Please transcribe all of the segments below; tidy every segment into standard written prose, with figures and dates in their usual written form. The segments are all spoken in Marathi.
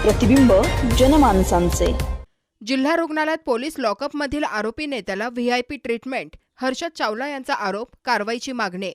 प्रतिबिंब जनमानसांचे। जिल्हा रुग्णालयात पोलीस लॉकअपमधील आरोपी नेत्याला व्हीआयपी ट्रीटमेंट, हर्षद चावला यांचा आरोप, कारवाईची मागणी।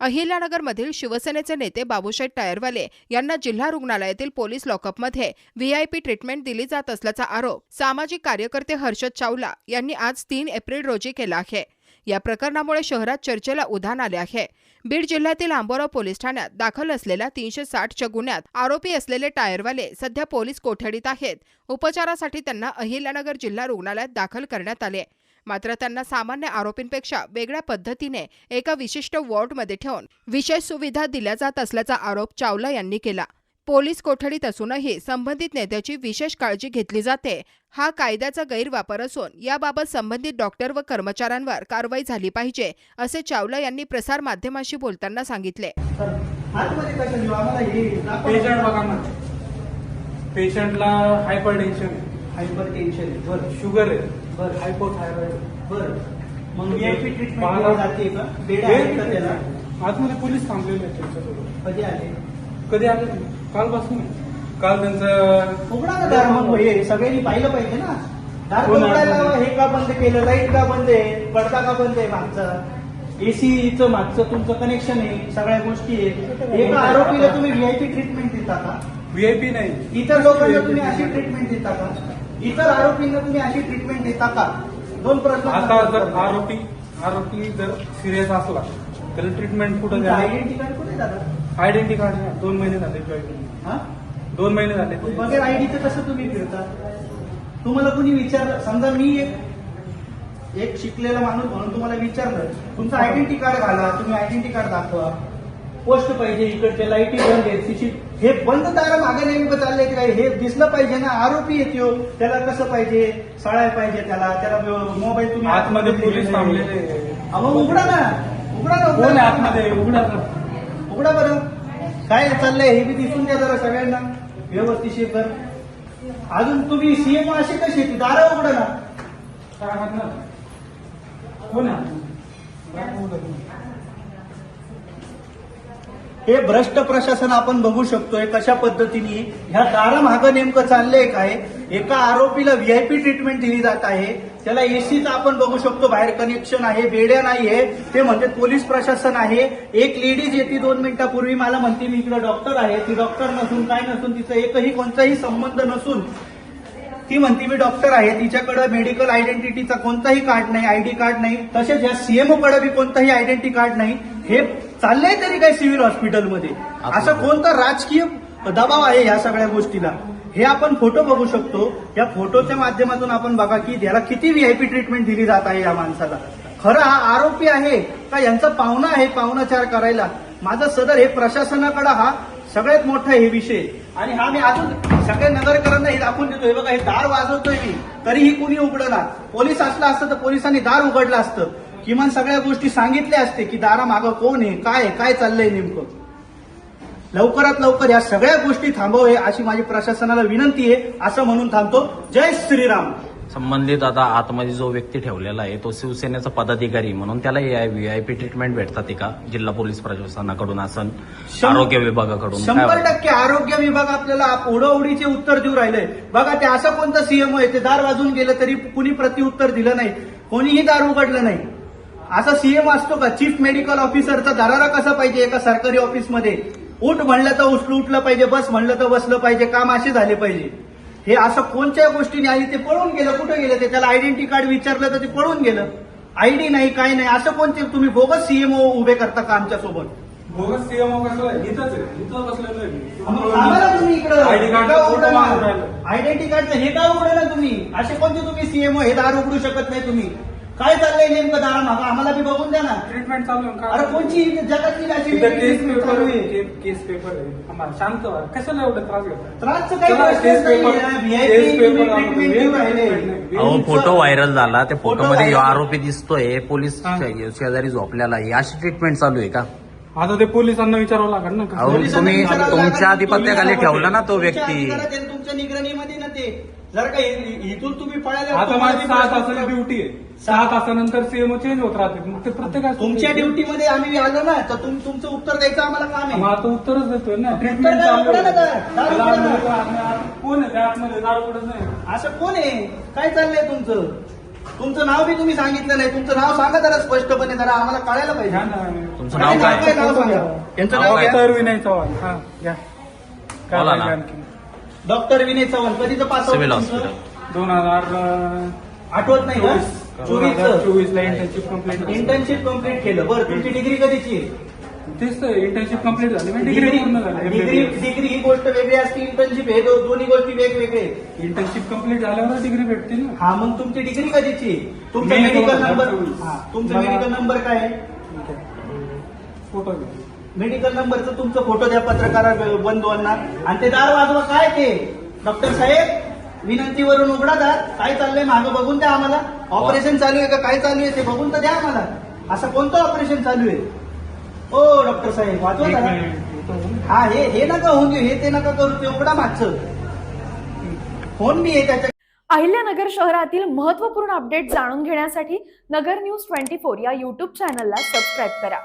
अहिल्यानगरमधील शिवसेनेचे नेते बाबूशेठ टायरवाले यांना जिल्हा रुग्णालयातील पोलीस लॉकअपमध्ये व्हीआयपी ट्रीटमेंट दिली जात असल्याचा आरोप सामाजिक कार्यकर्ते हर्षद चावला यांनी आज 3 एप्रिल रोजी केला आहे। या प्रकरणामुळे शहरात चर्चेला उधाण आले आहे। बीड जिल्ह्यातील आंबोरा पोलीस ठाण्यात दाखल असलेल्या 360च्या गुन्ह्यात आरोपी असलेले टायरवाले सध्या पोलीस कोठडीत आहेत। उपचारासाठी त्यांना अहिल्यानगर जिल्हा रुग्णालयात दाखल करण्यात आले। मात्र त्यांना सामान्य आरोपींपेक्षा वेगळ्या पद्धतीने एका विशिष्ट वॉर्डमध्ये ठेवून विशेष सुविधा दिल्या जात असल्याचा आरोप चावला यांनी केला। पोलीस कोठडीत असूनही संबंधित नेत्याची विशेष काळजी घेतली जाते, हा कायद्याचा गैरवापर असून याबाबत संबंधित डॉक्टर व कर्मचाऱ्यांवर कारवाई झाली पाहिजे, असे चावला यांनी प्रसार माध्यमांशी बोलताना सांगितले। पेशंटला हायपरटेन्शन बरं, शुगर आहे, बरं, हायपोथायरॉइड, बरं, मग व्हीआयपी ट्रीटमेंट जाते का? बेड आहे का त्याला? आतमध्ये पोलीस थांबलेले आहेत त्यांच्यासोबत। कधी आले? कालपासून। काल त्यांचं उघडा ना दार, मग हे सगळ्यांनी पाहिलं पाहिजे ना। दार हो ना. उघडायला हे का बंद केलं, लाईट का बंद आहे, पडदा का बंद आहे, मागचा एसीचं मागचं तुमचं कनेक्शन आहे, सगळ्या गोष्टी आहे। एका आरोपीला तुम्ही व्हीआयपी ट्रीटमेंट देता का? व्हीआयपी नाही, इतर लोकांना तुम्ही अशी ट्रीटमेंट देता का? इतर आरोपींना तुम्ही अशी ट्रीटमेंट देता का? 2 प्रश्न। आता जर आरोपी जर सिरियस असला त्याला ट्रीटमेंट कुठं द्यायला? आयडेंटिटी कार्ड कुठे दादा? आयडेंटिटी कार्ड 2 महिने झाले जॉईन, हा? 2 महिने झाले। बगैर आयडीचं कसं तुम्ही फिरता? तुम्हाला कुणी विचारलं, समजा मी एक शिकलेला माणूस म्हणून तुम्हाला विचारलं, तुमचं आयडेंटिटी कार्ड घाला, तुम्ही आयडेंटिटी कार्ड दाखवा, पोस्ट पाहिजे, इकडचे लाईटी बंद आहेत, सीसी हे बंद दारा मागे नेमकं चाललंय की काय हे दिसलं पाहिजे ना। आरोपी येतो त्याला कसं पाहिजे, सळाय पाहिजे, त्याला मोबाईल तुम्ही आतमध्ये पोलीस थांबलेले। मग उघडा ना, उघडा ना, कोण आहे आतमध्ये? उघडा बरं, काय चाललंय हे बी दिसून द्या जरा सगळ्यांना व्यवस्थित कर। अजून तुम्ही सीएम असे कसे दारा उघडा ना। कोण आहे? हे भ्रष्ट प्रशासन आपण बघू शकतोय कशा पद्धतीने ह्या दारामागं नेमकं चाललंय काय। एका आरोपीला व्हीआयपी ट्रीटमेंट दिली जात आहे, त्याला एसीचं आपण बघू शकतो, बाहेर कनेक्शन आहे, बेड्या नाहीये, ते म्हणजे पोलीस प्रशासन आहे। एक लेडीज येते 2 मिनिटापूर्वी मला म्हणते मी इकडे डॉक्टर आहे, ती डॉक्टर नसून काय नसून तिचं एकही कोणताही संबंध नसून ती म्हणते मी डॉक्टर आहे, तिच्याकडे मेडिकल आयडेंटिटीचा कोणताही कार्ड नाही, आयडी कार्ड नाही। तसेच या सीएमओ कडे बी कोणताही आयडेंटिटी कार्ड नाही। हे चाललंय तरी काय सिव्हिल हॉस्पिटलमध्ये? असं कोणता राजकीय दबाव आहे या सगळ्या गोष्टीला? हे आपण फोटो बघू शकतो, या फोटोच्या माध्यमातून आपण बघा की याला किती व्हीआयपी ट्रीटमेंट दिली जात आहे या माणसाला। खरा हा आरोपी आहे का यांचा पाहुणा आहे पाहुणाचार करायला? माझं सदर हे प्रशासनाकडे हा सगळ्यात मोठा हे विषय। आणि हा मी अजून सगळ्या नगरकरांना हे दाखवून देतो, हे बघा हे दार वाजवतोय मी, तरीही कुणी उघडणार। पोलीस असला असतं तर पोलिसांनी दार उघडलं असतं, किमान सगळ्या गोष्टी सांगितल्या असते की दारा मागं कोण आहे, काय चाललंय नेमकं। लवकरात लवकर या सगळ्या गोष्टी थांबवावे अशी माझी प्रशासनाला विनंती आहे, असं म्हणून थांबतो। जय श्रीराम। संबंधित आता आतमध्ये जो व्यक्ती ठेवलेला आहे तो शिवसेनेचा पदाधिकारी म्हणून त्याला व्हीआयपी ट्रीटमेंट भेटतात का जिल्हा पोलीस प्रशासनाकडून असन आरोग्य विभागाकडून? 100% आरोग्य विभाग आपल्याला ओढाओढीचे उत्तर देऊ राहिले। बघा ते असं कोणतं सीएमओ आहे ते दार वाजून गेलं तरी कुणी प्रतिउत्तर दिलं नाही, कोणीही दार उघडलं नाही। असा सीएम असतो का? चीफ मेडिकल ऑफिसरचा दरारा कसा पाहिजे एका सरकारी ऑफिसमध्ये? उठ म्हणलं तर उठलं पाहिजे, बस म्हणलं तर बसलं पाहिजे, काम असे झाले पाहिजे। हे असं कोणत्या गोष्टीने आणि ते पळून गेलं, कुठे गेलं ते? त्याला आयडेंटिटी कार्ड विचारलं तर ते पळून गेलं, आयडी नाही, काय नाही। असं कोणते तुम्ही बोगस सीएमओ उभे करता का आमच्यासोबत? बोगस सीएमओ कसला आहे? इथंच आहे, इथं बसलेलं आहे। आम्हाला तुम्ही इकडे आयडी कार्ड आयडेंटिटी कार्डचं हे काय उघडलं ना तुम्ही? असे कोणते तुम्ही सीएमओ हे दार उघडू शकत नाही तुम्ही? काय चाललंय नेमकं दारा मागा? आम्हाला बी बघून द्या ना। ट्रीटमेंट चालू आहे का? अरे कोणची जगातली केस पेपर आहे, आम्हाला शांत व्हा, कशाला एवढं त्रास घेतो? त्रासचं काही प्रश्नच नाहीये। अहो फोटो व्हायरल झाला, त्या फोटोमध्ये आरोपी दिसतोय, पोलीस शेजारी झोपलेला आहे, अशी ट्रीटमेंट चालू आहे का? आता ते पोलिसांना विचारावं लागेल ना. अहो तुम्ही तुमच्या आधिपत्याखाली ठेवला ना तो व्यक्ती, तुमच्या निगराणीमध्ये ना ते जर का इथून तुम्ही पळायला आता माझी 6 तासाची ड्युटी आहे, 6 तासानंतर सीएमओ चेंज होत राहते, मग ते प्रत्येकाचं तुमच्या ड्युटीमध्ये आम्ही आलो ना तर तुमचं उत्तर द्यायचं आम्हाला काम आहे। मग आता उत्तरच देतोय ना. उत्तर द्या, उघडा ना दार, दार उघडा ना। कोण आहे आतमध्ये दार कुठं नाही. असं कोण आहे? काय चाललंय तुमचं? तुमचं नाव बी तुम्ही सांगितलं नाही. तुमचं नाव सांगा जरा स्पष्टपणे, जरा आम्हाला कळायला पाहिजे. घ्या ना. तुमचं नाव काय? नाव सांगा. यांचं नाव काय? घ्या. डॉक्टर विनय चव्हाण. हा घ्या. काय बोला ना. पाहिजे आणखी? डॉक्टर विनय चव्हाण. कधीचं पास सिव्हिल हॉस्पिटल. 2024 आठवत नाही का? 2024 ला इंटर्नशिप कम्प्लीट. इंटर्नशिप कम्प्लीट केलं. बरं, तुमची डिग्री कधीची आहे? तेच इंटर्नशिप कम्प्लीट झाली. डिग्री पूर्ण झाली. डिग्री ही गोष्ट वेगळी असते, इंटर्नशिप हे दोन्ही गोष्टी वेगवेगळे आहेत. इंटर्नशिप कम्प्लीट झाल्यावर डिग्री भेटते ना. हा, मग तुमची डिग्री कधीची आहे? तुमचा मे मेडिकल 2024. नंबर. हा, तुमचा मेडिकल नंबर काय आहे? फोटो घ्या. मेडिकल नंबरचं तुमचं फोटो द्या पत्रकार बंधूंना. आणि ते दार वाजवा. काय ते? डॉक्टर साहेब, विनंतीवरून उघडा दार. काय चाललंय मागं बघून द्या आम्हाला. ऑपरेशन चालू आहे का काय चालू आहे ते बघून तर द्या आम्हाला. असं कोणतं ऑपरेशन चालू आहे? हो डॉक्टर साहेब, वाचवा एक जरा. मिनिट. हा, हे नका होऊन देऊ, हे ते नका करू, ते उघडा मागचं. फोन बी आहे त्याच्या. अहिल्यानगर शहरातील महत्त्वपूर्ण अपडेट जाणून घेण्यासाठी नगर न्यूज 24 या यूट्यूब चॅनलला सबस्क्राईब करा.